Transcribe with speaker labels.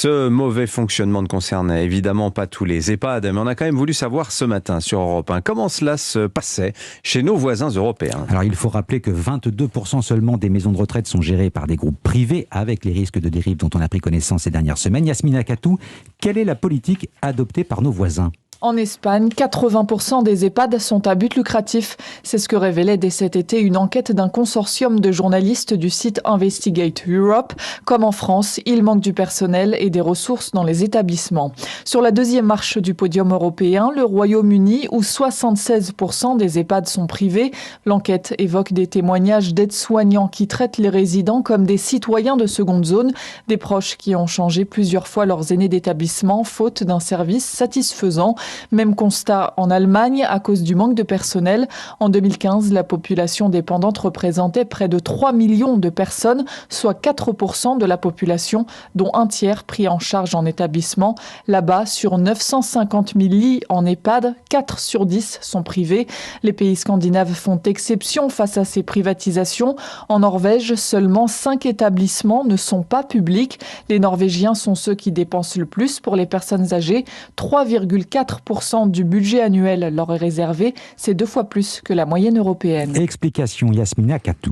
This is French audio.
Speaker 1: Ce mauvais fonctionnement ne concerne évidemment pas tous les EHPAD, mais on a quand même voulu savoir ce matin sur Europe 1 comment cela se passait chez nos voisins européens.
Speaker 2: Alors il faut rappeler que 22% seulement des maisons de retraite sont gérées par des groupes privés, avec les risques de dérive dont on a pris connaissance ces dernières semaines. Yasmina Katou, quelle est la politique adoptée par nos voisins ?
Speaker 3: En Espagne, 80% des EHPAD sont à but lucratif. C'est ce que révélait dès cet été une enquête d'un consortium de journalistes du site Investigate Europe. Comme en France, il manque du personnel et des ressources dans les établissements. Sur la deuxième marche du podium européen, le Royaume-Uni, où 76% des EHPAD sont privés. L'enquête évoque des témoignages d'aides-soignants qui traitent les résidents comme des citoyens de seconde zone, des proches qui ont changé plusieurs fois leurs aînés d'établissement faute d'un service satisfaisant. Même constat en Allemagne à cause du manque de personnel. En 2015, la population dépendante représentait près de 3 millions de personnes, soit 4% de la population, dont un tiers pris en charge en établissement. Là-bas, sur 950 000 lits en EHPAD, 4 sur 10 sont privés. Les pays scandinaves font exception face à ces privatisations. En Norvège, seulement 5 établissements ne sont pas publics. Les Norvégiens sont ceux qui dépensent le plus pour les personnes âgées. 3,4% du budget annuel leur est réservé, c'est 2 fois plus que la moyenne européenne.
Speaker 2: Explication Yasmina Katou.